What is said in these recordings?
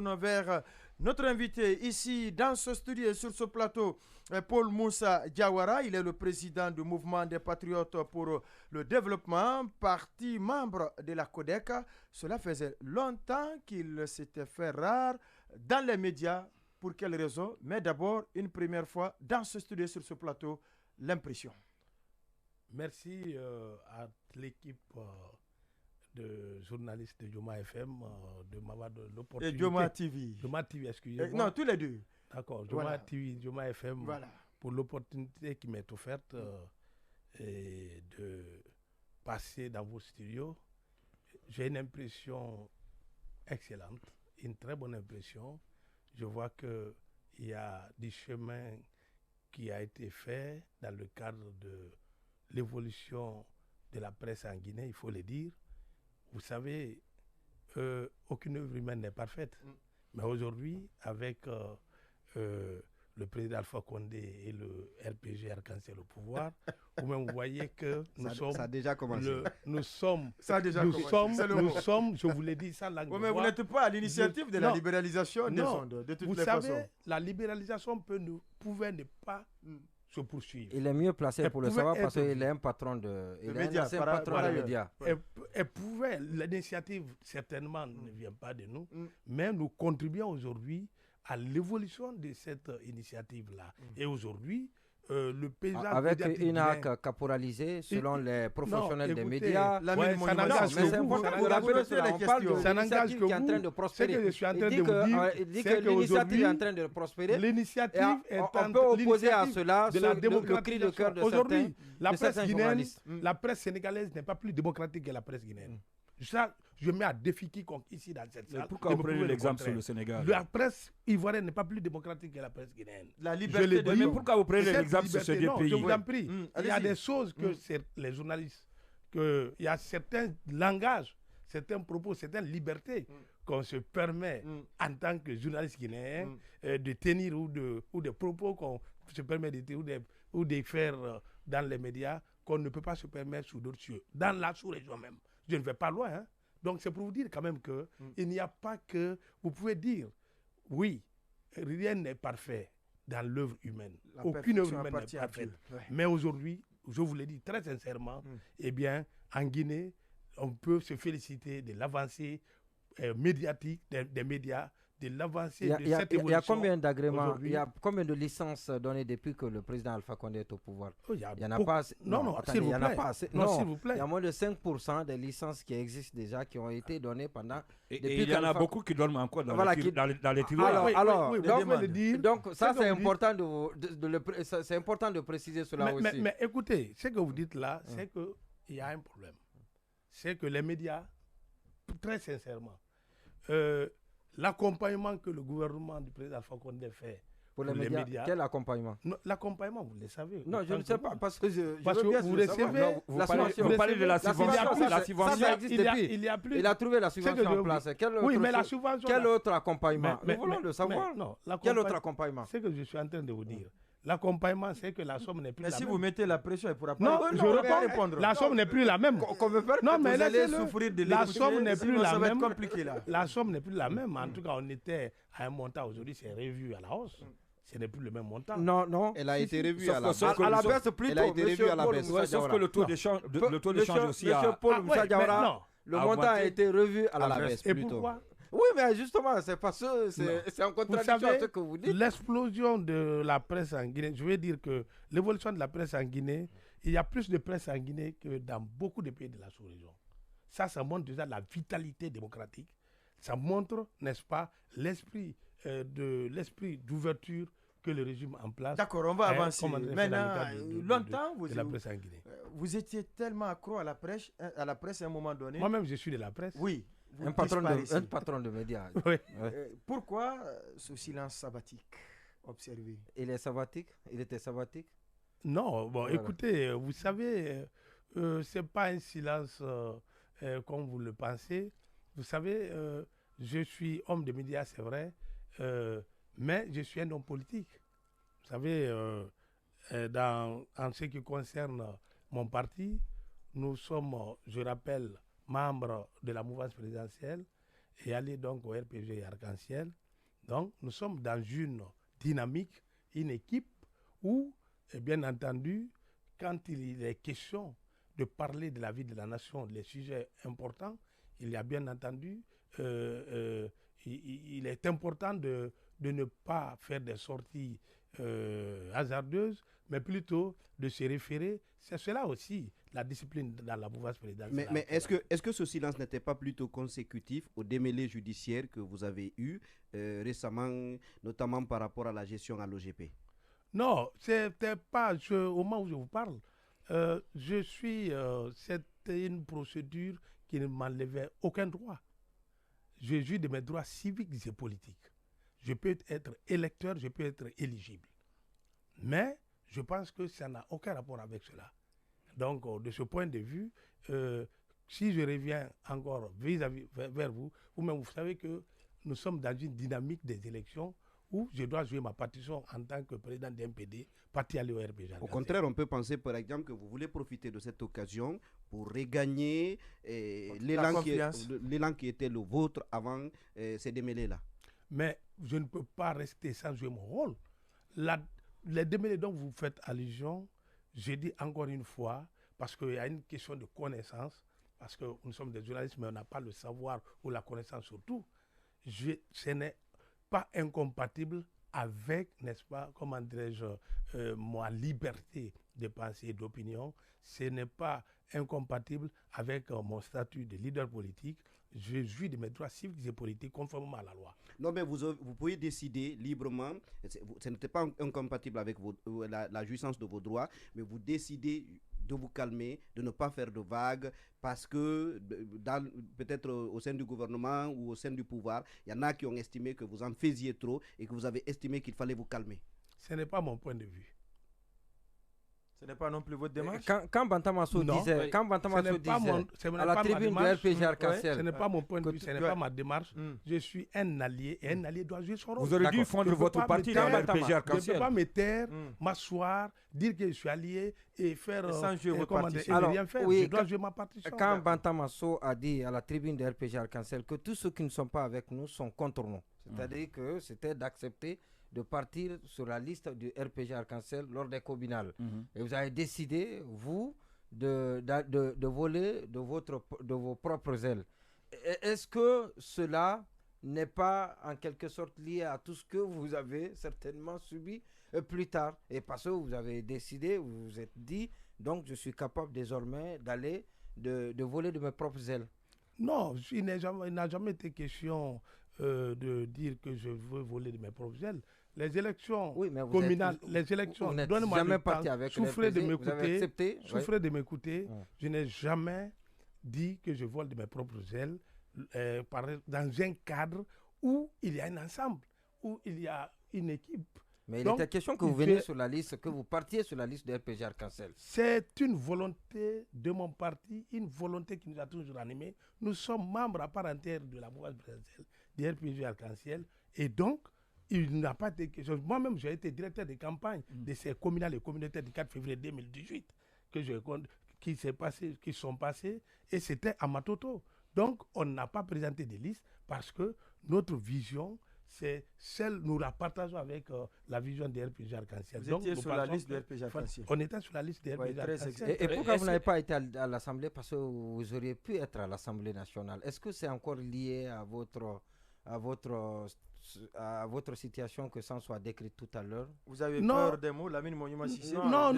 Vers notre invité ici dans ce studio et sur ce plateau, Paul Moussa Diawara. Il est le président du mouvement des patriotes pour le développement, parti membre de la CODEC. Cela faisait longtemps qu'il s'était fait rare dans les médias. Pour quelles raisons? Mais d'abord, une première fois dans ce studio et sur ce plateau, l'impression. Merci à l'équipe de journalistes de Joma FM de m'avoir donné l'opportunité. Et Joma TV. Joma TV, excusez-moi. Non, tous les deux. D'accord, Joma voilà. TV, Joma FM, voilà. Pour l'opportunité qui m'est offerte et de passer dans vos studios. J'ai une impression excellente, une très bonne impression. Je vois qu'il y a du chemin qui a été fait dans le cadre de l'évolution de la presse en Guinée, il faut le dire. Vous savez, aucune œuvre humaine n'est parfaite. Mais aujourd'hui, avec le président Alpha Condé et le RPG Arc-en-Ciel au pouvoir, vous voyez que nous sommes... Ça a déjà commencé. Nous sommes, je vous l'ai dit, sans langue de bois. Mais vous n'êtes pas à l'initiative de la libéralisation des ondes, de toutes les façons. Vous savez, la libéralisation pouvait ne pas... se poursuivre. Il est mieux placé pour le savoir parce qu'il est un patron de médias. Elle pouvait, l'initiative certainement ne vient pas de nous, mais nous contribuons aujourd'hui à l'évolution de cette initiative-là. Et aujourd'hui, le paysage avec une arc caporalisée selon les professionnels des médias. Ça n'engage que vous. On parle de l'initiative qui est en train de prospérer. Ce que je suis en train de vous dire, il dit que l'initiative est en train de prospérer. L'initiative est en train de prospérer. On peut opposer à cela le cri de cœur de aujourd'hui, certains journalistes. La presse sénégalaise n'est pas plus démocratique que la presse guinéenne. Ça, je mets à défi quiconque ici dans cette salle. Pourquoi vous prenez l'exemple sur le Sénégal? La presse ivoirienne n'est pas plus démocratique que la presse guinéenne. La liberté mais pourquoi vous prenez l'exemple sur ces deux pays? Je vous en prie. Il y a des choses que les journalistes, il y a certains langages, certains propos, certaines libertés qu'on se permet en tant que journaliste guinéen de tenir ou des propos qu'on se permet de tenir ou de faire dans les médias qu'on ne peut pas se permettre sous d'autres cieux, dans la sous-région même. Je ne vais pas loin. Hein. Donc c'est pour vous dire quand même qu'il n'y a pas que... Vous pouvez dire, oui, rien n'est parfait dans l'œuvre humaine. Aucune œuvre humaine n'est parfaite. Mais aujourd'hui, je vous l'ai dit très sincèrement, eh bien, en Guinée, on peut se féliciter de l'avancée médiatique des médias, de l'avancée de cette évolution. Il y a combien d'agréments, il y a combien de licences données depuis que le président Alpha Condé est au pouvoir? Il n'y en a pas assez. Non, s'il vous plaît. Non, s'il vous plaît. Il y a moins de 5% des licences qui existent déjà, qui ont été données pendant... Et il y en a beaucoup qui donnent encore dans les tiroirs. Alors, donc ça c'est important c'est important de préciser cela aussi. Mais écoutez, ce que vous dites là, c'est qu'il y a un problème. C'est que les médias, très sincèrement, l'accompagnement que le gouvernement du président Alpha Condé fait pour les médias, quel accompagnement? L'accompagnement, vous le savez. Non, je ne sais pas, parce que vous recevez... Vous parlez de la subvention. La subvention, ça existe depuis. Il a trouvé la subvention en place. Oui, mais la subvention... Quel autre accompagnement? Nous voulons le savoir. Quel autre accompagnement? C'est que je suis en train de vous dire. L'accompagnement, c'est que la somme n'est plus la même. Mais si vous mettez la pression, il ne pourra pas répondre. La somme n'est plus la même. Non, mais vous allez souffrir de la somme n'est plus la même. Compliqué, là. La somme n'est plus la même. En tout cas, on était à un montant. Aujourd'hui, c'est revu à la hausse. Ce n'est plus le même montant. Non. Elle a été revue à la baisse. À la baisse plutôt. Elle a été revue à la baisse. Sauf que le taux d'échange aussi a... Monsieur Paul Moussa Diawara, le montant a été revu à la baisse. Et pourquoi? Oui, mais justement, c'est parce que c'est en contradiction avec ce que vous dites. L'explosion de la presse en Guinée, je veux dire que l'évolution de la presse en Guinée, il y a plus de presse en Guinée que dans beaucoup de pays de la sous-région. Ça montre déjà la vitalité démocratique. Ça montre, n'est-ce pas, l'esprit d'ouverture que le régime en place. D'accord, on va avancer. Maintenant, longtemps, vous étiez tellement accro à la presse à un moment donné. Moi-même, je suis de la presse. Oui. Un patron de médias. Oui. Pourquoi ce silence sabbatique observé? Il est sabbatique? Il était sabbatique? Non, bon, voilà. Écoutez, vous savez, ce n'est pas un silence comme vous le pensez. Vous savez, je suis homme de médias, c'est vrai, mais je suis un homme politique. Vous savez, en ce qui concerne mon parti, nous sommes, je rappelle, membres de la mouvance présidentielle et aller donc au RPG Arc-en-Ciel. Donc, nous sommes dans une dynamique, une équipe où, bien entendu, quand il est question de parler de la vie de la nation, les sujets importants, il y a bien entendu, il est important de ne pas faire des sorties hasardeuses, mais plutôt de se référer. C'est cela aussi, la discipline dans la mouvance présidentielle. Mais est-ce que ce silence n'était pas plutôt consécutif au démêlé judiciaire que vous avez eu récemment, notamment par rapport à la gestion à l'OGP? Non, c'était pas, au moment où je vous parle, c'était une procédure qui ne m'enlevait aucun droit. Je jouis de mes droits civiques et politiques. Je peux être électeur, je peux être éligible. Mais je pense que ça n'a aucun rapport avec cela. Donc, de ce point de vue, si je reviens encore vers vous, vous-même, vous savez que nous sommes dans une dynamique des élections où je dois jouer ma partition en tant que président d'un MPD, parti à l'ORPG. Au contraire, on peut penser par exemple que vous voulez profiter de cette occasion pour regagner l'élan qui était le vôtre avant ces démêlés-là. Mais je ne peux pas rester sans jouer mon rôle. Les démêlés dont vous faites allusion, je dis encore une fois, parce qu'il y a une question de connaissance, parce que nous sommes des journalistes, mais on n'a pas le savoir ou la connaissance surtout. Ce n'est pas incompatible avec, n'est-ce pas, comment dirais-je, ma liberté de pensée et d'opinion. Ce n'est pas incompatible avec mon statut de leader politique. Je jouis de mes droits civiques et politiques conformément à la loi. Non, mais vous pouvez décider librement, ce n'était pas incompatible avec la jouissance de vos droits, mais vous décidez de vous calmer, de ne pas faire de vagues, parce que peut-être au sein du gouvernement ou au sein du pouvoir, il y en a qui ont estimé que vous en faisiez trop et que vous avez estimé qu'il fallait vous calmer. Ce n'est pas mon point de vue. Ce n'est pas non plus votre démarche. Quand Bantamasso disait, à la tribune de RPG Arc-en-Ciel, ce n'est pas mon point de vue, ce n'est pas ma démarche. Je suis un allié et un allié doit jouer son rôle. Vous aurez dû fondre votre parti dans RPG Arc-en-Ciel. Je ne peux pas me taire, m'asseoir, dire que je suis allié et faire sans jouer votre partition. Alors, rien faire. Oui, je dois jouer ma partition. Quand Bantamasso a dit à la tribune de RPG Arc-en-Ciel que tous ceux qui ne sont pas avec nous sont contre nous, c'est-à-dire que c'était d'accepter de partir sur la liste du RPG Arc-en-Ciel lors des communales. Et vous avez décidé, vous, de voler de vos propres ailes. Est-ce que cela n'est pas en quelque sorte lié à tout ce que vous avez certainement subi plus tard? Et parce que vous avez décidé, vous vous êtes dit, donc je suis capable désormais d'aller, de voler de mes propres ailes. Non, il n'a jamais été question de dire que je veux voler de mes propres ailes. Les élections communales, les élections, donnez-moi le temps, souffrez de m'écouter, je n'ai jamais dit que je vole de mes propres ailes dans un cadre où il y a un ensemble, où il y a une équipe. Mais il était question que vous veniez sur la liste, que vous partiez sur la liste de RPG Arc-en-Ciel. C'est une volonté de mon parti, une volonté qui nous a toujours animés. Nous sommes membres à part entière de la mouvance présidentielle du RPG Arc-en-Ciel et donc, il n'a pas été question. Moi-même, j'ai été directeur de campagne de ces communales et communautaires du 4 février 2018 qui sont passés et c'était à Matoto. Donc, on n'a pas présenté des listes parce que notre vision, c'est celle, nous la partageons avec la vision des RPG Arc-en-Ciel. Vous étiez sur la liste des RPG Arc-en-Ciel. On était sur la liste des RPG Arc-en-Ciel. Et pourquoi vous n'avez pas été à l'Assemblée? Parce que vous auriez pu être à l'Assemblée nationale. Est-ce que c'est encore lié à votre situation que ça soit décrit tout à l'heure? Vous avez peur des mots, Lamine Monument Sissé? Non,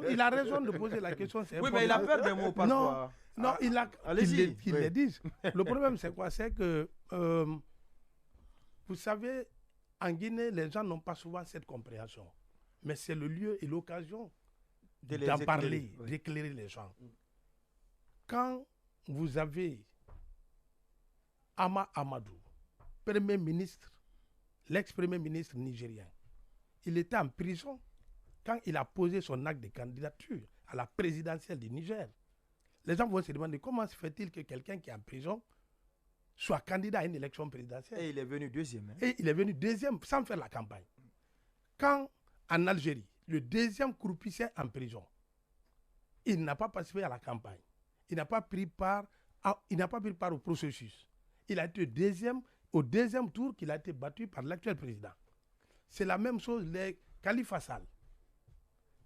il a raison de poser la question. Oui, mais il a peur des mots parfois. Non, qu'il les dise. Le problème, c'est quoi? C'est que, vous savez, en Guinée, les gens n'ont pas souvent cette compréhension. Mais c'est le lieu et l'occasion d'en parler, d'éclairer les gens. Quand vous avez Ama Amadou, Premier ministre, l'ex-premier ministre nigérien, il était en prison quand il a posé son acte de candidature à la présidentielle du Niger. Les gens vont se demander comment se fait-il que quelqu'un qui est en prison soit candidat à une élection présidentielle. Et il est venu deuxième. Et il est venu deuxième sans faire la campagne. Quand en Algérie, le deuxième croupissait en prison, il n'a pas participé à la campagne. Il n'a pas pris part il n'a pas pris part au processus. Il a été au deuxième tour qu'il a été battu par l'actuel président. C'est la même chose, les Khalifa Sall.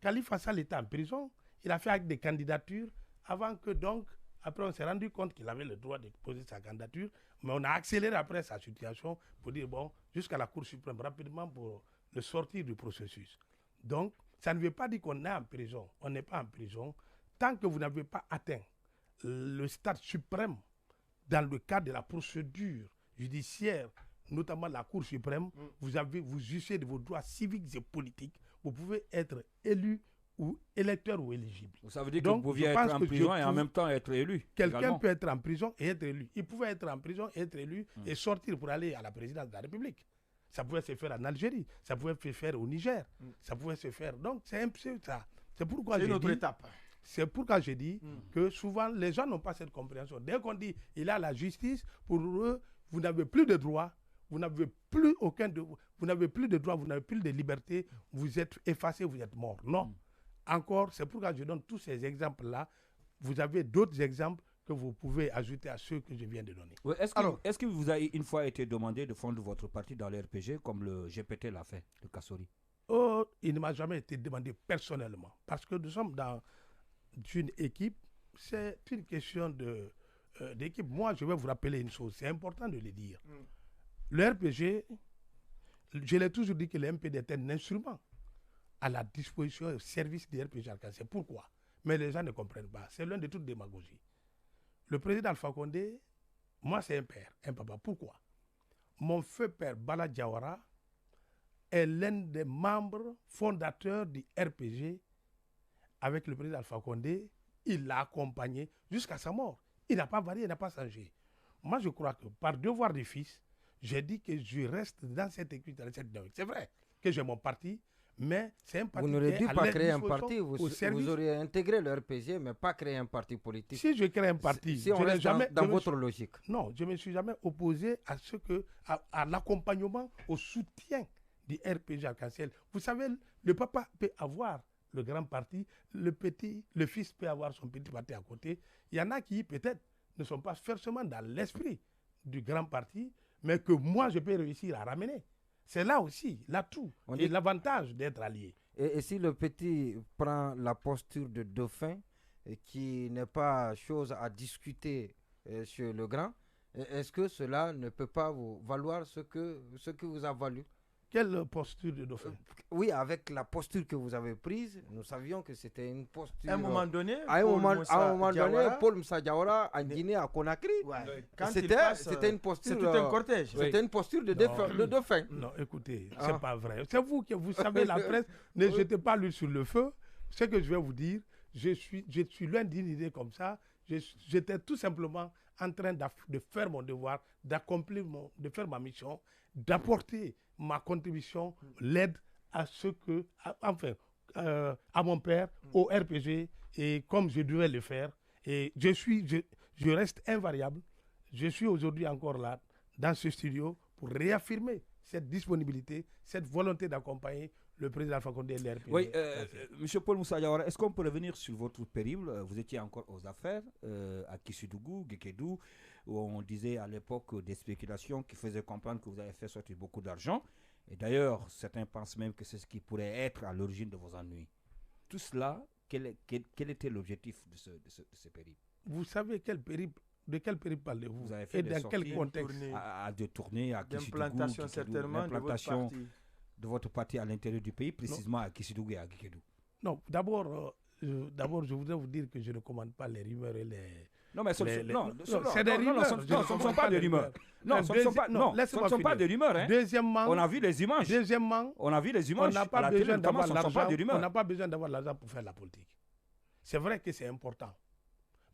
Khalifa Sall était en prison, il a fait avec des candidatures avant que donc, après on s'est rendu compte qu'il avait le droit de poser sa candidature, mais on a accéléré après sa situation pour dire bon, jusqu'à la Cour suprême rapidement pour le sortir du processus. Donc, ça ne veut pas dire qu'on est en prison, on n'est pas en prison, tant que vous n'avez pas atteint le stade suprême dans le cadre de la procédure judiciaire, notamment la Cour suprême, vous jouissez de vos droits civiques et politiques, vous pouvez être élu ou électeur ou éligible. Ça veut dire que vous pouviez être en prison et en même temps être élu. Quelqu'un peut être en prison et être élu. Il pouvait être en prison et être élu et sortir pour aller à la présidence de la République. Ça pouvait se faire en Algérie, ça pouvait se faire au Niger, ça pouvait se faire. Donc c'est un peu ça. C'est pourquoi une autre étape. C'est pourquoi je dis que souvent les gens n'ont pas cette compréhension. Dès qu'on dit il a la justice, pour eux, vous n'avez plus de droits, vous n'avez plus vous n'avez plus de droits, vous n'avez plus de liberté, vous êtes effacé, vous êtes mort. Non. Encore, c'est pourquoi je donne tous ces exemples-là. Vous avez d'autres exemples que vous pouvez ajouter à ceux que je viens de donner. Oui, est-ce que vous avez une fois été demandé de fondre votre parti dans le RPG comme le GPT l'a fait, le Kassori? Oh, il ne m'a jamais été demandé personnellement. Parce que nous sommes dans une équipe, c'est une question d'équipe. Moi, je vais vous rappeler une chose, c'est important de le dire. Le RPG, je l'ai toujours dit que le MPD est un instrument à la disposition et au service du RPG Arc-en-Ciel. Pourquoi? Mais les gens ne comprennent pas. C'est l'un de toutes démagogies. Le président Alpha Condé, moi c'est un père, un papa. Pourquoi? Mon feu père Bala Diawara est l'un des membres fondateurs du RPG avec le président Alpha Condé. Il l'a accompagné jusqu'à sa mort. Il n'a pas varié, il n'a pas changé. Moi je crois que par devoir de fils, j'ai dit que je reste dans cette équipe, dans cette dynamique. C'est vrai que j'ai mon parti, mais c'est un parti. Vous n'aurez dû pas créer un parti, vous auriez intégré le RPG, mais pas créer un parti politique. Si je crée un parti, si on reste dans votre logique. Non, je ne me suis jamais opposé à l'accompagnement, au soutien du RPG Arc-en-Ciel. Vous savez, le papa peut avoir le grand parti, le fils peut avoir son petit parti à côté. Il y en a qui peut-être ne sont pas forcément dans l'esprit du grand parti, mais que moi je peux réussir à ramener. C'est là aussi l'atout et l'avantage d'être allié. Et si le petit prend la posture de dauphin, qui n'est pas chose à discuter sur le grand, est-ce que cela ne peut pas vous valoir ce que vous a valu? Quelle posture de dauphin? Oui, avec la posture que vous avez prise, nous savions que c'était une posture... À un moment donné, Paul Moussa Diawara en Guinée, à Conakry, c'était une posture... C'est tout un cortège. C'était une posture de dauphin. Non, écoutez, c'est pas vrai. C'est vous qui vous savez la presse, ne jetez pas l'huile sur le feu. Ce que je vais vous dire, je suis loin d'une idée comme ça. J'étais tout simplement en train de faire mon devoir, de faire ma mission, d'apporter ma contribution, l'aide à à mon père, au RPG, et comme je devais le faire. Et je reste invariable. Je suis aujourd'hui encore là, dans ce studio, pour réaffirmer cette disponibilité, cette volonté d'accompagner le président Alpha Condé et l'RPG. Oui, M. Paul Moussa Diawara, est-ce qu'on peut revenir sur votre périple? Vous étiez encore aux affaires à Kissidougou, Guékédou, où on disait à l'époque des spéculations qui faisaient comprendre que vous avez fait sortir beaucoup d'argent. Et d'ailleurs, certains pensent même que c'est ce qui pourrait être à l'origine de vos ennuis. Tout cela, quel était l'objectif de ce périple? Vous savez de quel périple parlez-vous? Vous avez fait des sorties, quel contexte? À des tournées à Kissidougou, l'implantation certainement de votre parti à l'intérieur du pays, précisément à Kissidougou et à Guékédou. Non, d'abord, je voudrais vous dire que je ne commande pas les rumeurs et les... Non, mais c'est des rumeurs. Ce ne sont pas des rumeurs. Non, ce ne sont pas des rumeurs. Deuxièmement, on a vu les images. Deuxièmement, on a vu les images. On n'a pas besoin d'avoir l'argent. On n'a pas besoin d'avoir l'argent pour faire la politique. C'est vrai que c'est important.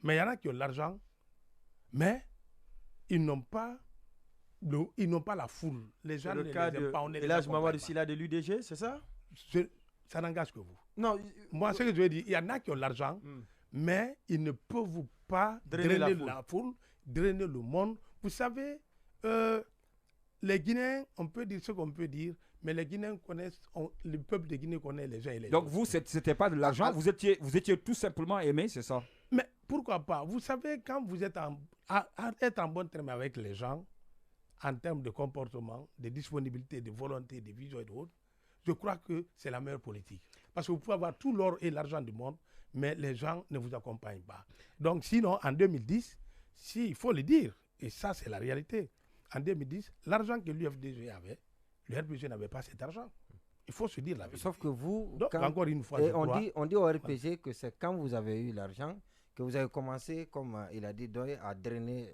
Mais il y en a qui ont l'argent, mais ils n'ont pas la foule. Les gens ne les aiment pas. Et là, je m'envoie ici là de l'UDG, c'est ça? Ça n'engage que vous. Non. Moi, ce que je veux dire, il y en a qui ont l'argent, mais ils ne peuvent pas drainer la foule, drainer le monde. Vous savez, les Guinéens, on peut dire ce qu'on peut dire, mais les Guinéens connaissent, le peuple de Guinée connaît les uns et les autres. Donc vous, c'était pas de l'argent, vous étiez tout simplement aimé, c'est ça? Mais pourquoi pas? Vous savez, quand vous êtes être en bon terme avec les gens, en termes de comportement, de disponibilité, de volonté, de vision et d'autres, je crois que c'est la meilleure politique. Parce que vous pouvez avoir tout l'or et l'argent du monde, mais les gens ne vous accompagnent pas. Donc sinon, en 2010, il faut le dire, et ça c'est la réalité, en 2010, l'argent que l'UFDG avait, le RPG n'avait pas cet argent. Il faut se dire la vérité. Sauf que vous, donc, encore une fois, on dit au RPG que c'est quand vous avez eu l'argent que vous avez commencé, comme il a dit, à drainer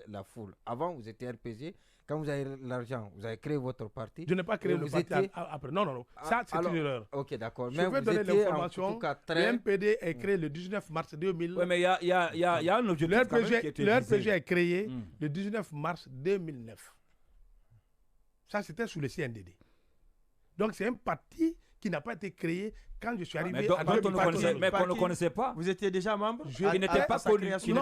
la foule. Avant, vous étiez RPG. Quand vous avez l'argent, vous avez créé votre parti. Je n'ai pas créé le parti après. Non. Ça, c'est une erreur. Ok, d'accord. Je vais donner l'information. Le MPD est créé le 19 mars 2000. Oui, mais il y a un objectif. Le RPG est créé le 19 mars 2009. Ça, c'était sous le CNDD. Donc, c'est un parti qui n'a pas été créé quand je suis arrivé à 2000. Mais qu'on ne connaissait pas. Vous étiez déjà membre? Il n'était pas connu. Non, je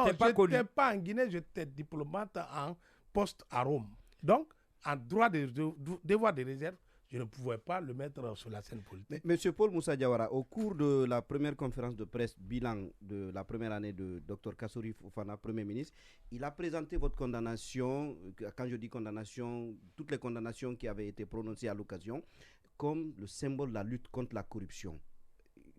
n'étais pas en Guinée, j'étais diplomate en poste à Rome. Donc, en droit devoir de réserve, je ne pouvais pas le mettre sur la scène politique. Monsieur Paul Moussa Diawara, au cours de la première conférence de presse bilan de la première année de Dr Kassory Fofana, Premier ministre, il a présenté votre condamnation, quand je dis condamnation, toutes les condamnations qui avaient été prononcées à l'occasion, comme le symbole de la lutte contre la corruption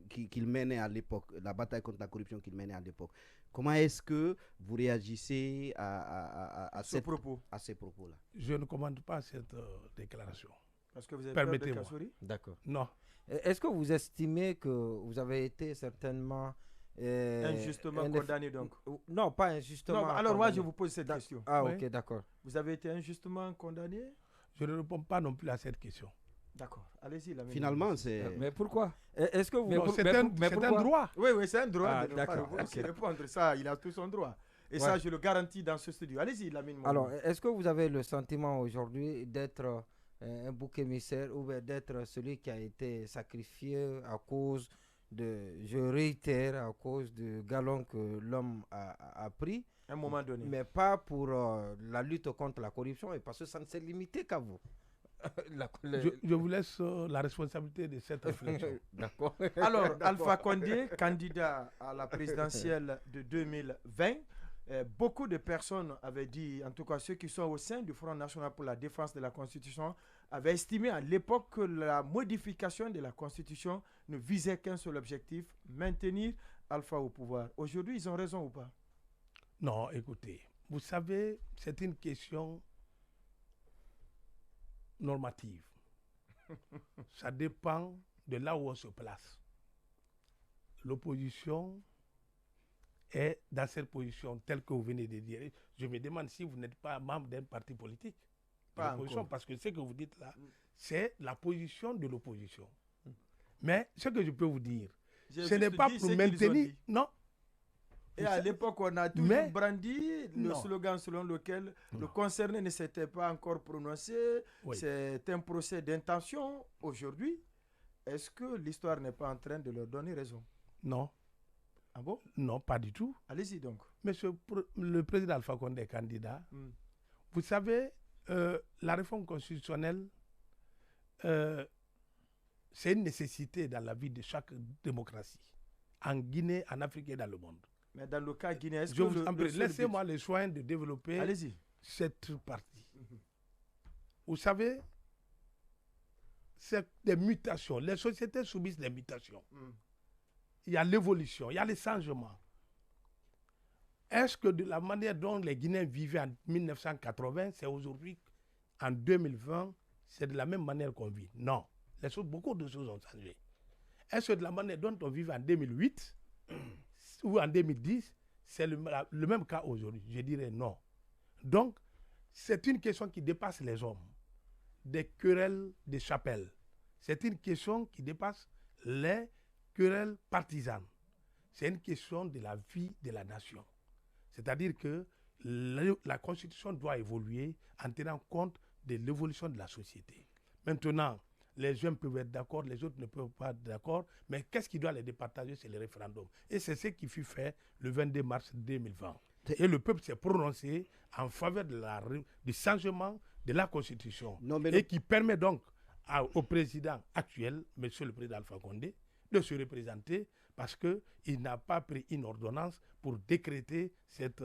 qu'il menait à l'époque, la bataille contre la corruption qu'il menait à l'époque. Comment est-ce que vous réagissez à ces propos-là? Je ne commande pas cette déclaration. Parce que vous avez peur de Kassory? D'accord. Non. Est-ce que vous estimez que vous avez été certainement... injustement condamné donc? Non, pas injustement. Non, alors moi je vous pose cette question. Ah ok, d'accord. Vous avez été injustement condamné? Je ne réponds pas non plus à cette question. D'accord, allez-y. Finalement, c'est... Mais pourquoi? Est-ce que vous... C'est un droit. Oui, c'est un droit de ne pas okay. répondre. Ça, il a tout son droit. Et ça, je le garantis dans ce studio. Allez-y, Lamine. Alors, est-ce que vous avez le sentiment aujourd'hui d'être un bouc émissaire ou d'être celui qui a été sacrifié à cause de, je réitère, à cause du galon que l'homme a pris, à un moment donné, mais pas pour la lutte contre la corruption, et parce que ça ne s'est limité qu'à vous? Je vous laisse la responsabilité de cette réflexion. D'accord. Alors, Alpha Condé, candidat à la présidentielle de 2020, beaucoup de personnes avaient dit, en tout cas ceux qui sont au sein du Front National pour la défense de la Constitution, avaient estimé à l'époque que la modification de la Constitution ne visait qu'un seul objectif, maintenir Alpha au pouvoir. Aujourd'hui, ils ont raison ou pas? Non, écoutez, vous savez, c'est une question normative. Ça dépend de là où on se place. L'opposition est dans cette position telle que vous venez de dire. Je me demande si vous n'êtes pas membre d'un parti politique. Pas l'opposition, parce que ce que vous dites là, c'est la position de l'opposition. Mais ce que je peux vous dire, ce n'est pas pour maintenir... Non. Et à l'époque, on a toujours brandi le slogan selon lequel le concerné ne s'était pas encore prononcé. Oui. C'est un procès d'intention. Aujourd'hui, est-ce que l'histoire n'est pas en train de leur donner raison? Non. Ah bon? Non, pas du tout. Allez-y donc. Monsieur le président Alpha Condé est candidat. Vous savez, la réforme constitutionnelle, c'est une nécessité dans la vie de chaque démocratie. En Guinée, en Afrique et dans le monde. Mais dans le cas guinéen, est-ce que laissez-moi le soin de développer cette partie. Vous savez, c'est des mutations. Les sociétés subissent des mutations. Il y a l'évolution, il y a les changements. Est-ce que de la manière dont les Guinéens vivaient en 1980, c'est aujourd'hui, en 2020, c'est de la même manière qu'on vit? Non. Beaucoup de choses ont changé. Est-ce que de la manière dont on vivait en 2008 ou en 2010, c'est le même cas aujourd'hui? Je dirais non. Donc, c'est une question qui dépasse les hommes, des querelles de chapelle. C'est une question qui dépasse les querelles partisanes. C'est une question de la vie de la nation. C'est-à-dire que la Constitution doit évoluer en tenant compte de l'évolution de la société. Maintenant, les uns peuvent être d'accord, les autres ne peuvent pas être d'accord, mais qu'est-ce qui doit les départager? C'est le référendum. Et c'est ce qui fut fait le 22 mars 2020. Et le peuple s'est prononcé en faveur du changement de la Constitution Non, mais et qui permet donc au président actuel, monsieur le président Alpha Condé, de se représenter parce qu'il n'a pas pris une ordonnance pour décréter cette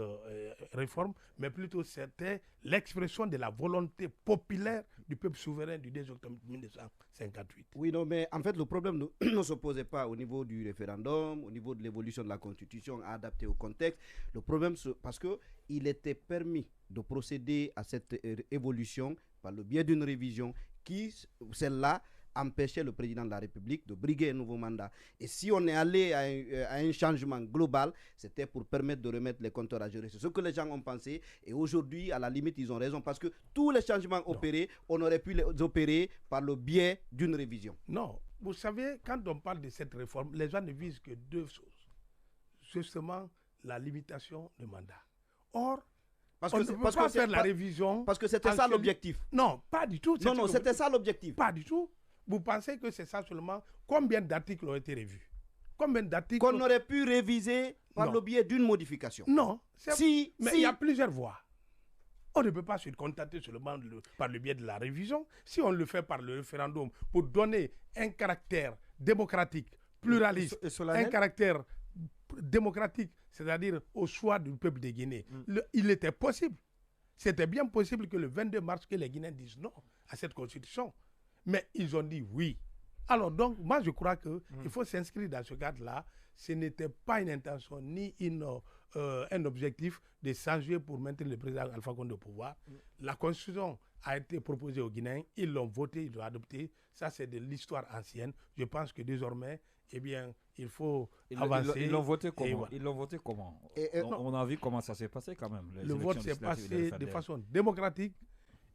réforme, mais plutôt c'était l'expression de la volonté populaire du peuple souverain du 2 octobre 1958. Oui, non, mais en fait, le problème ne se posait pas au niveau du référendum, au niveau de l'évolution de la Constitution adaptée au contexte. Le problème, parce qu'il était permis de procéder à cette évolution par le biais d'une révision qui, celle-là, empêchait le président de la République de briguer un nouveau mandat. Et si on est allé à un changement global, c'était pour permettre de remettre les compteurs à gérer. C'est ce que les gens ont pensé. Et aujourd'hui, à la limite, ils ont raison. Parce que tous les changements opérés, on aurait pu les opérer par le biais d'une révision. Non. Vous savez, quand on parle de cette réforme, les gens ne visent que deux choses. Justement, la limitation du mandat. Or, on ne peut pas faire la révision. Parce que c'était ça l'objectif. Non, pas du tout. Non, c'était ça l'objectif. Pas du tout. Vous pensez que c'est ça seulement? Combien d'articles ont été revus? Combien d'articles qu'on aurait pu réviser par le biais d'une modification? Non. Mais il y a plusieurs voies. On ne peut pas se contenter seulement par le biais de la révision. Si on le fait par le référendum pour donner un caractère démocratique, pluraliste, un caractère démocratique, c'est-à-dire au choix du peuple de Guinée, il était possible. C'était bien possible que le 22 mars, que les Guinéens disent non à cette constitution. Mais ils ont dit oui. Alors donc, moi je crois qu'il faut s'inscrire dans ce cadre-là. Ce n'était pas une intention ni un objectif de changer pour maintenir le président Alpha Condé au pouvoir. La constitution a été proposée aux Guinéens, ils l'ont votée, ils l'ont adoptée. Ça c'est de l'histoire ancienne. Je pense que désormais, eh bien, il faut avancer. Ils l'ont voté comment? Ils l'ont voté comment? On a vu comment ça s'est passé quand même. Le vote s'est passé de façon démocratique.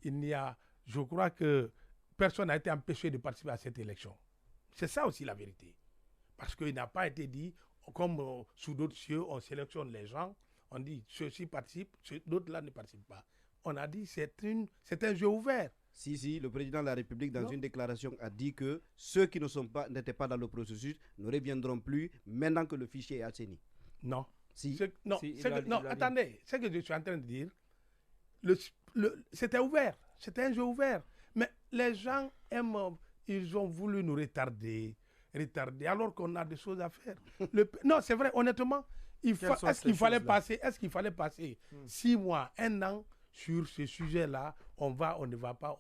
Je crois que personne n'a été empêché de participer à cette élection. C'est ça aussi la vérité. Parce qu'il n'a pas été dit, comme sous d'autres cieux, on sélectionne les gens, on dit ceux-ci participent, d'autres-là ne participent pas. On a dit c'est un jeu ouvert. Si, le président de la République, dans une déclaration, a dit que ceux qui n'étaient pas dans le processus ne reviendront plus maintenant que le fichier est assaini. Non. Attendez, ce que je suis en train de dire, c'était ouvert, c'était un jeu ouvert. Mais les gens ils ont voulu nous retarder, alors qu'on a des choses à faire. Non, c'est vrai, honnêtement, est-ce qu'il fallait passer 6 mois, 1 an sur ce sujet-là, on ne va pas,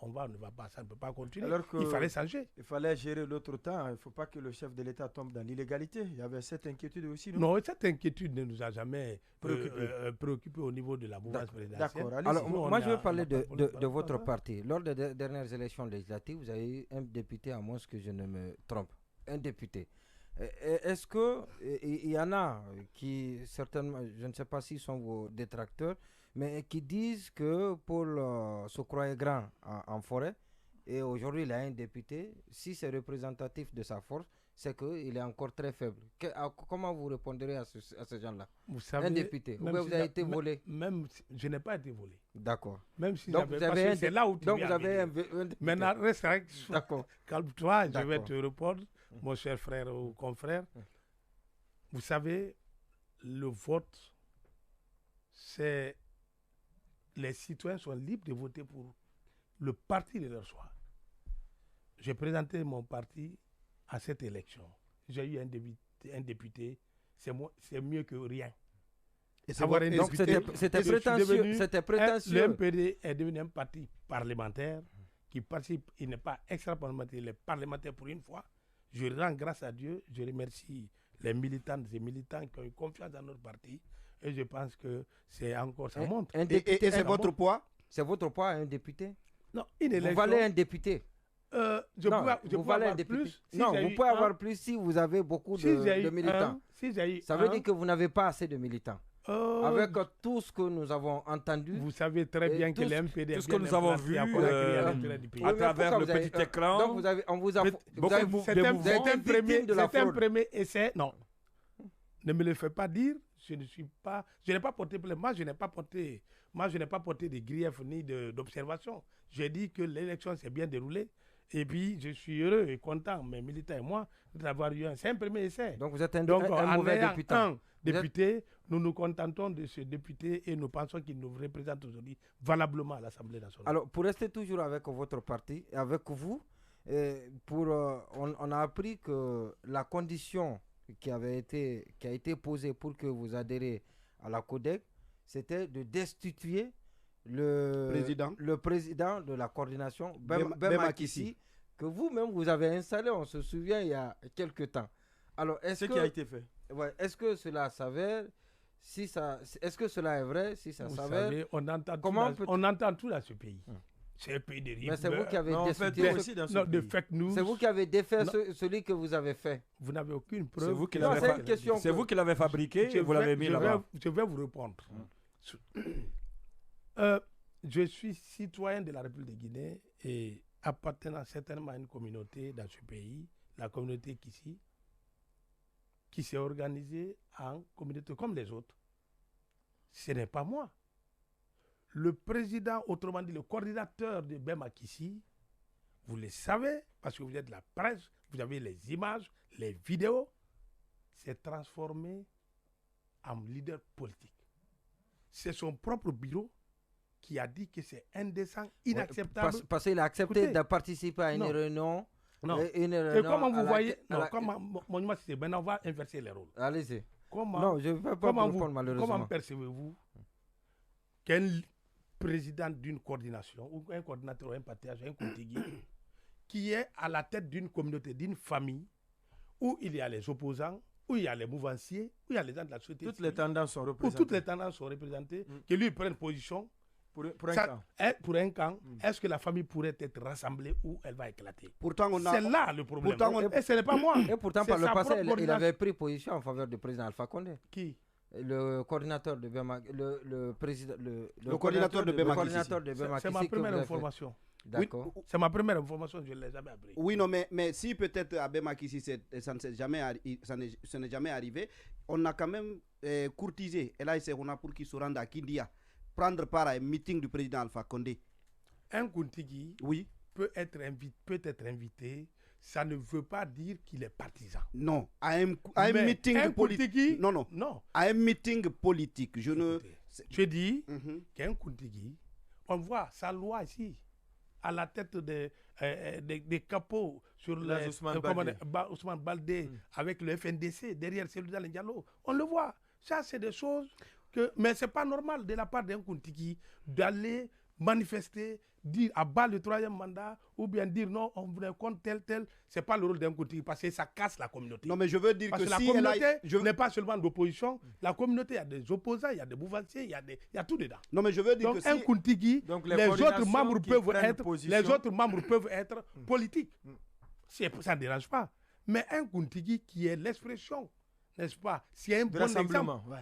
ça ne peut pas continuer. Il fallait changer. Il fallait gérer l'autre temps. Il ne faut pas que le chef de l'État tombe dans l'illégalité. Il y avait cette inquiétude aussi, non, cette inquiétude ne nous a jamais préoccupé au niveau de la mouvance présidentielle. D'accord. Alors, moi, je veux parler de votre parti. Lors des dernières élections législatives, vous avez eu un député, à moins que je ne me trompe. Un député. Est-ce qu'il y en a qui, certainement, je ne sais pas s'ils sont vos détracteurs, mais qui disent que Paul se croyait grand en forêt et aujourd'hui il a un député, si c'est représentatif de sa force, c'est qu'il est encore très faible. Comment vous répondrez à ces gens-là? Vous savez, un député, ou vous avez été volé? Même, je n'ai pas été volé. D'accord. Même si j'avais, c'est là où tu donc vous avez un député. Maintenant, reste avec. D'accord. Calme-toi, je vais te répondre, mon cher frère ou confrère. Vous savez, le vote, c'est... Les citoyens sont libres de voter pour le parti de leur choix. J'ai présenté mon parti à cette élection. J'ai eu un député, c'est mieux que rien. Donc c'était prétentieux. Le MPD est devenu un parti parlementaire qui participe, il n'est pas extra-parlementaire, il est parlementaire pour une fois. Je rends grâce à Dieu, je remercie les militantes et militants qui ont eu confiance dans notre parti. Et je pense que c'est encore, ça montre. Et c'est votre poids? C'est votre poids, un député? Non, une élection. Vous valez un député? Vous valez un député. Plus. Si non, vous pouvez avoir plus si vous avez beaucoup de militants. Ça veut dire que vous n'avez pas assez de militants. Avec tout ce que nous avons entendu. Vous savez très bien que le MPD, tout ce que nous avons vu à travers le petit écran. Donc on vous a c'est un premier essai. Non, ne me le fais pas dire. Je n'ai pas porté plainte. Moi, je n'ai pas porté de grief ni d'observation. J'ai dit que l'élection s'est bien déroulée Et puis, je suis heureux et content, mes militants et moi, d'avoir eu c'est un premier essai. Donc vous êtes un en mauvais ayant député. Un député, nous nous contentons de ce député et nous pensons qu'il nous représente aujourd'hui valablement à l'Assemblée nationale. Alors, pour rester toujours avec votre parti, et avec vous, on a appris que la condition qui a été posée pour que vous adhérez à la CODEC, c'était de destituer le président de la coordination, Bema Kissi, que vous-même vous avez installé, on se souvient, il y a quelques temps. Alors, ce qui a été fait. Ouais, est-ce que cela s'avère? Est-ce que cela est vrai? Si ça s'avère, savez, on entend tout dans ce pays. C'est un pays de mais c'est vous qui avez fake news. C'est vous qui avez défait celui que vous avez fait. Vous n'avez aucune preuve. C'est vous qui l'avez fabriqué et vous l'avez mis là-bas. Je vais vous répondre. Je suis citoyen de la République de Guinée et appartenant certainement à une communauté dans ce pays, la communauté Kissi, qui s'est organisée en communauté comme les autres. Ce n'est pas moi. Le président, autrement dit le coordinateur de Bema Kissi, vous le savez, parce que vous êtes de la presse, vous avez les images, les vidéos, s'est transformé en leader politique. C'est son propre bureau qui a dit que c'est indécent, inacceptable. Parce qu'il a accepté de participer à une réunion. Non. Et comment vous voyez, moi, c'est maintenant on va inverser les rôles. Allez-y. Non, je ne vais pas vous répondre malheureusement. Comment percevez-vous qu'un président d'une coordination, ou un coordinateur, ou un partage, un contigui, qui est à la tête d'une communauté, d'une famille, où il y a les opposants, où il y a les mouvanciers, où il y a les gens de la société toutes les tendances sont représentées. Où toutes les tendances sont représentées, que lui prenne position pour un camp. Est-ce que la famille pourrait être rassemblée ou elle va éclater? Pourtant, c'est là le problème. Et ce n'est pas moi. Et pourtant, par le passé, il avait pris position en faveur du président Alpha Condé. Qui? Le coordinateur de Bema, le coordinateur de Bema Kissi. C'est ma première information. D'accord. C'est ma première information, je ne l'ai jamais appris. Oui, non, mais si peut-être à Bema Kissi, ça n'est jamais arrivé, on a quand même courtisé Elaï Serona pour qu'il se rende à Kindia, prendre part à un meeting du président Alpha Condé. Un Kuntigui peut être invité. Ça ne veut pas dire qu'il est partisan. Non, à un meeting politique. Non. À un meeting politique. Je dis qu'un Kuntigui, on voit sa loi ici, à la tête des capots sur Ousmane Baldé, avec le FNDC, derrière celui de Diallo. On le voit. Ça, c'est des choses mais ce n'est pas normal de la part d'un Kuntigui d'aller manifester, dire à bas le troisième mandat, ou bien dire non, on voulait contre tel. Ce n'est pas le rôle d'un Kuntigui, parce que ça casse la communauté. Non, mais je veux dire parce que la communauté n'est pas seulement l'opposition, la communauté, il y a des opposants, il y a des bouvanciers, il y a tout dedans. Non, mais je veux dire donc, un Kuntigui, les autres membres peuvent être politiques. Ça ne dérange pas. Mais un Kuntigui qui est l'expression, n'est-ce pas, c'est un bon exemple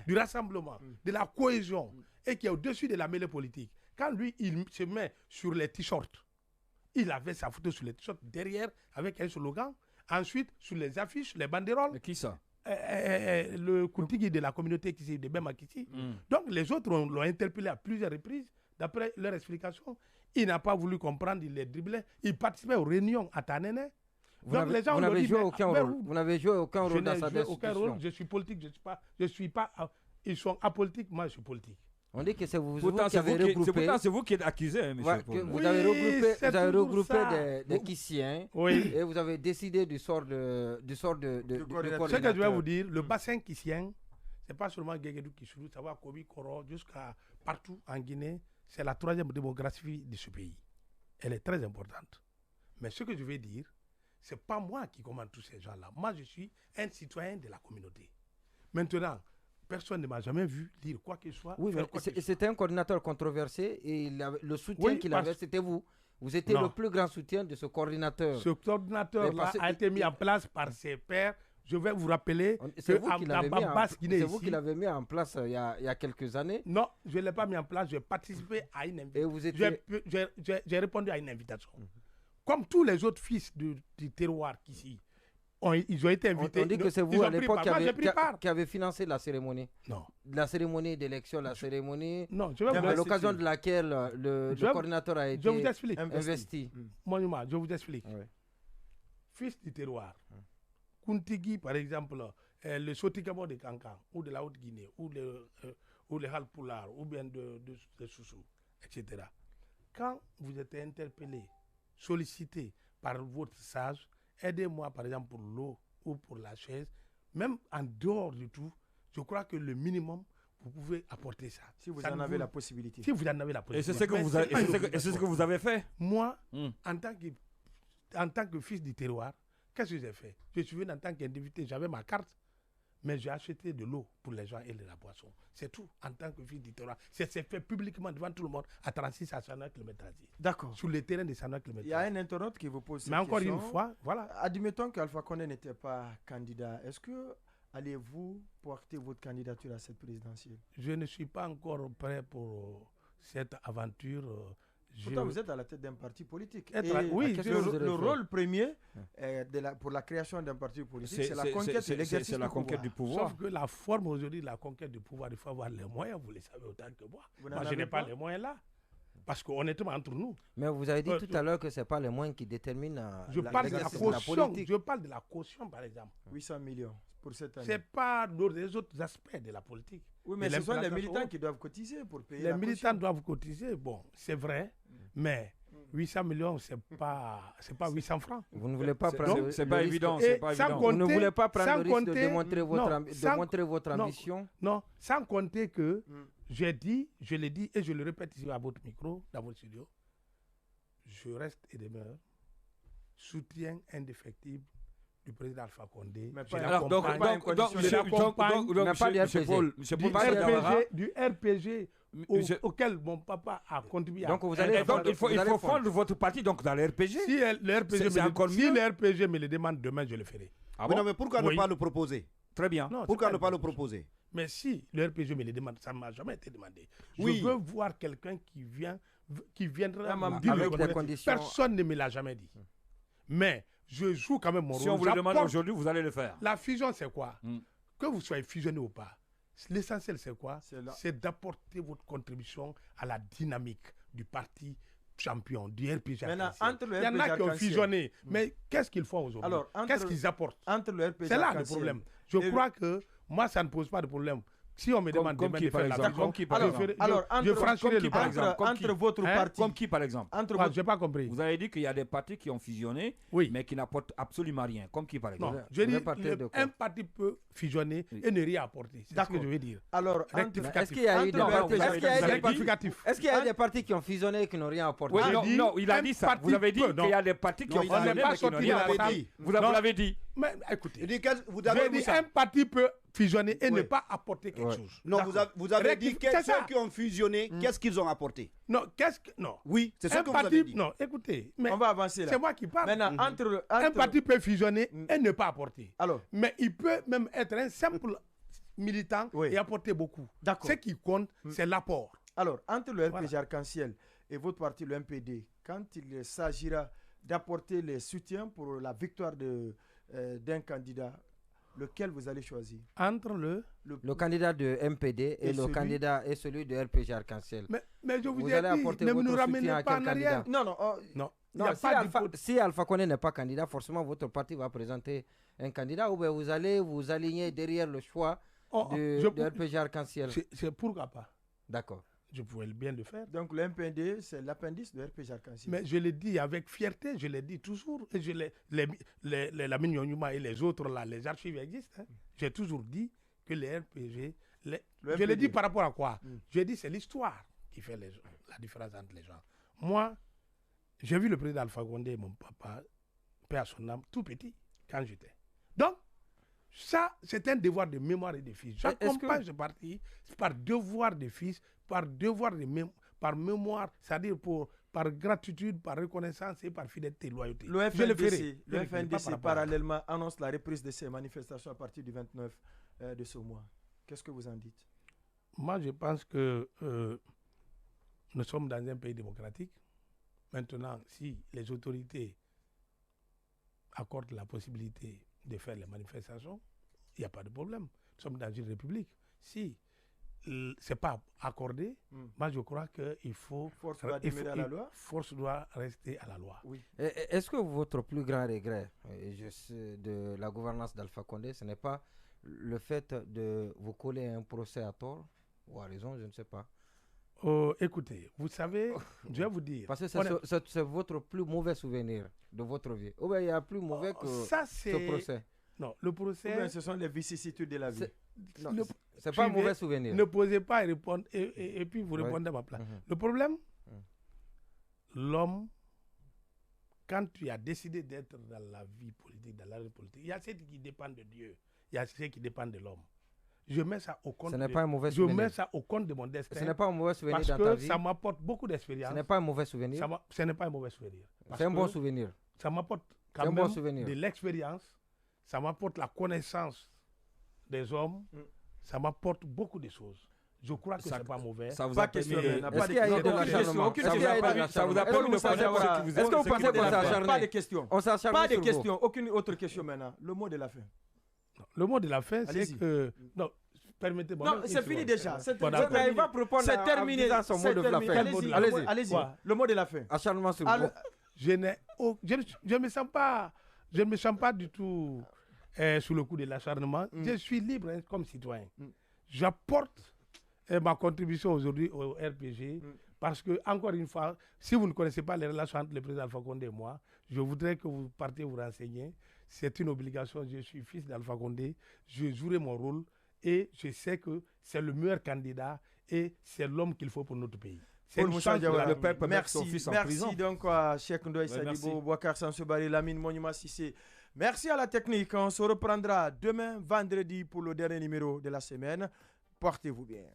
du rassemblement, de la cohésion, et qui est au-dessus de la mêlée politique. Quand lui, il se met sur les t-shirts, il avait sa photo sur les t-shirts derrière avec un slogan. Ensuite, sur les affiches, les banderoles. Mais qui ça? Le Kuntigui de la communauté qui de Bema Kissi. Donc, les autres l'ont interpellé à plusieurs reprises. D'après leur explication, il n'a pas voulu comprendre, il les driblait. Il participait aux réunions à Tanene. Vous n'avez joué aucun rôle. Vous n'avez joué aucun rôle dans sa destitution. Je suis politique, je suis pas. Ils sont apolitiques, moi je suis politique. On dit que c'est vous, qui avez regroupé. Pourtant, c'est vous qui êtes accusé, hein, monsieur Paul. Vous avez regroupé des Kissiens et vous avez décidé du sort de coordinateur. Ce que je vais vous dire, le bassin Kissien, ce n'est pas seulement Guéguédou Kissou, ça va Kobi, Koro, jusqu'à partout en Guinée. C'est la troisième démographie de ce pays. Elle est très importante. Mais ce que je vais dire, ce n'est pas moi qui commande tous ces gens-là. Moi, je suis un citoyen de la communauté. Maintenant, personne ne m'a jamais vu dire quoi que ce soit. Oui, mais c'était un coordinateur controversé et le soutien qu'il avait, c'était vous. Vous étiez le plus grand soutien de ce coordinateur. Ce coordinateur-là a été mis en place par ses pairs. Je vais vous rappeler c'est vous qui l'avez mis en place il y a quelques années. Non, je ne l'ai pas mis en place. J'ai participé à une invitation. J'ai répondu à une invitation. Comme tous les autres fils du terroir ici, ils ont été invités. On dit que c'est vous à l'époque qui avez financé la cérémonie. Non. La cérémonie d'élection, la cérémonie à l'occasion de laquelle le coordinateur a été investi. Monument, je vous explique. Oui. Fils du terroir, Kuntigi par exemple, le Sotikamo de Kankan, ou de la Haute-Guinée, ou le Halpoulard, ou bien de Soussou, etc. Quand vous êtes interpellé, sollicité par votre sage, aidez-moi par exemple pour l'eau ou pour la chaise, même en dehors du tout, je crois que le minimum, vous pouvez apporter ça. Si vous en avez la possibilité. Si vous en avez la possibilité. Et c'est ce que vous avez fait. Moi, en tant que fils du terroir, qu'est-ce que j'ai fait? Je suis venu en tant qu'individu, j'avais ma carte, mais j'ai acheté de l'eau pour les gens et de la boisson. C'est tout, en tant que fils du terroir. C'est fait publiquement devant tout le monde à 36 à 109 km. D'accord. Sur le terrain de 109 km. Il y a un internaute qui vous pose cette question. Mais encore une fois, voilà. Admettons qu'Alpha Condé n'était pas candidat. Est-ce que allez-vous porter votre candidature à cette présidentielle? Je ne suis pas encore prêt pour cette aventure. Pourtant, vous êtes à la tête d'un parti politique. Oui, le rôle premier pour la création d'un parti politique, c'est la conquête de l'exercice du pouvoir. Sauf que la forme aujourd'hui, la conquête du pouvoir, il faut avoir les moyens, vous le savez autant que moi. Moi, je n'ai pas les moyens là. Parce qu'honnêtement, entre nous. Mais vous avez dit tout à l'heure que ce n'est pas les moyens qui déterminent l'exercice de la politique. Je parle de la caution, par exemple. 800 millions pour cette année. Ce n'est pas les autres aspects de la politique. Oui, mais ce sont les militants qui doivent cotiser pour payer la caution. Les militants doivent cotiser, bon, c'est vrai, mais 800 millions, ce n'est pas 800 francs. Vous ne voulez pas prendre... C'est pas évident. Vous ne voulez pas prendre le risque de démontrer votre ambition? Non, sans compter que je l'ai dit et je le répète ici à votre micro, dans votre studio, je reste et demeure soutien indéfectible du président Alpha Condé. Mais du RPG auquel mon papa a contribué. Donc il faut fondre votre parti donc dans le RPG. Si le RPG me le demande demain, je le ferai. Non, mais pourquoi ne pas le proposer? Très bien. Pourquoi ne pas le proposer? Mais si le RPG me le demande, ça ne m'a jamais été demandé. Je veux voir quelqu'un qui viendra me dire avec des conditions. Personne ne me l'a jamais dit. Mais je joue quand même mon rôle. Si on vous le demande aujourd'hui, vous allez le faire. La fusion, c'est quoi? Que vous soyez fusionné ou pas, l'essentiel, c'est quoi? C'est d'apporter votre contribution à la dynamique du parti champion, du RPG. Il y en a qui ont fusionné. Mais qu'est-ce qu'ils font aujourd'hui? Qu'est-ce qu'ils apportent? C'est là le problème. Je crois que moi, ça ne pose pas de problème. Si on me demande demain de faire la fusion, je franchirai le pas. Entre votre parti. Comme qui, par exemple? Je n'ai pas compris. Vous avez dit qu'il y a des partis qui ont fusionné, mais qui n'apportent absolument rien. Comme qui, par exemple? Non, je dis un parti peut fusionner et ne rien apporter. C'est ce que je veux dire. Alors, est-ce qu'il y a eu des partis qui ont fusionné et qui n'ont rien apporté? Non, il a dit ça. Vous avez dit qu'il y a des partis qui ont fusionné mais qui n'ont rien apporté. Vous l'avez dit. Mais écoutez, j'ai dit un parti peut fusionner et ne pas apporter quelque chose. Non, vous avez dit ceux qui ont fusionné, qu'est-ce qu'ils ont apporté? Non, non. Oui, c'est ce que vous avez dit. Non, écoutez, mais on va avancer là. C'est moi qui parle. Maintenant, un parti peut fusionner et ne pas apporter. Alors, mais il peut même être un simple militant et apporter beaucoup. Ce qui compte, c'est l'apport. Alors, entre le RPG Arc-en-Ciel et votre parti, le MPD, quand il s'agira d'apporter les soutiens pour la victoire d'un candidat, lequel vous allez choisir? Entre le candidat de MPD et celui de RPG Arc-en-Ciel. Mais je vous ai dit, ne nous ramenez pas en arrière. Non. Si Alpha Condé n'est pas candidat, forcément votre parti va présenter un candidat ou bien vous allez vous aligner derrière le choix de RPG Arc-en-Ciel. C'est pourquoi pas. D'accord. Je pouvais bien le faire. Donc le MPD, c'est l'appendice de RPG Arc-en-Ciel. Mais je l'ai dit avec fierté, je l'ai dit toujours. Et la Mignonuma et les autres, là, les archives existent. J'ai toujours dit que les RPG... je l'ai dit par rapport à quoi? J'ai dit c'est l'histoire qui fait la différence entre les gens. Moi, j'ai vu le président Alpha Condé et mon papa, père à son âme, tout petit, quand j'étais. Donc, ça, c'est un devoir de mémoire et de fils. J'accompagne ce parti par devoir de fils, par devoir par mémoire, c'est-à-dire par gratitude, par reconnaissance et par fidélité et loyauté. Le FNDC parallèlement annonce la reprise de ces manifestations à partir du 29 de ce mois. Qu'est-ce que vous en dites? Moi, je pense que nous sommes dans un pays démocratique. Maintenant, si les autorités accordent la possibilité de faire les manifestations, il n'y a pas de problème. Nous sommes dans une république. Si ce n'est pas accordé, moi je crois qu'il faut... Force doit demeurer à la loi. Force doit rester à la loi. Oui. Est-ce que votre plus grand regret de la gouvernance d'Alpha Condé, ce n'est pas le fait de vous coller un procès à tort ou à raison, je ne sais pas? Écoutez, vous savez, je vais vous dire... Parce que c'est votre plus mauvais souvenir de votre vie. Ou bien il y a plus mauvais que ce procès? Non, le procès... Ou bien ce sont les vicissitudes de la vie. C'est pas un mauvais souvenir. Ne posez pas et répondre, et puis vous répondez à ma place. Le problème, l'homme, quand tu as décidé d'être dans la vie politique, dans la vie politique, il y a ce qui dépend de Dieu, il y a ce qui dépend de l'homme. Je mets ça au compte. Ce n'est pas un mauvais souvenir. Je mets ça au compte de mon destin. Ce n'est pas un mauvais souvenir dans ta vie. Parce que ça m'apporte beaucoup d'expérience. Ce n'est pas un mauvais souvenir. Ce n'est pas un mauvais souvenir. C'est un bon souvenir. Ça m'apporte quand même de l'expérience. Ça m'apporte la connaissance des hommes. Ça m'apporte beaucoup de choses. Je crois que ce n'est pas mauvais. Ça vous pas a question. Est-ce qu'il y a eu de l'acharnement? Ça vous a pas mis Est-ce que vous pensez qu'on s'acharne? Pas de questions. On s'acharne Pas de sur vous. questions. Aucune autre question maintenant. Le mot de la fin. Le mot de la fin, c'est Allez-y. que... Non, permettez-moi. Non, c'est fini déjà. C'est Mais il va répondre c'est terminé. disant son mot de la fin. Allez-y. Allez-y. Le mot de la fin. Acharnement sur vous. Je ne me sens pas du tout sous le coup de l'acharnement. Je suis libre comme citoyen. J'apporte ma contribution aujourd'hui au RPG parce que, encore une fois, si vous ne connaissez pas les relations entre le président Alpha Condé et moi, je voudrais que vous partiez vous renseigner. C'est une obligation. Je suis fils d'Alpha Condé. Je jouerai mon rôle et je sais que c'est le meilleur candidat et c'est l'homme qu'il faut pour notre pays. Paul Moussa Diawara, le père peut mettre son fils en prison. Merci donc à Cheikh Ndoye Sadibou, Bouakar Sansebari, Lamine Monument Sissé. Merci à la technique. On se reprendra demain, vendredi, pour le dernier numéro de la semaine. Portez-vous bien.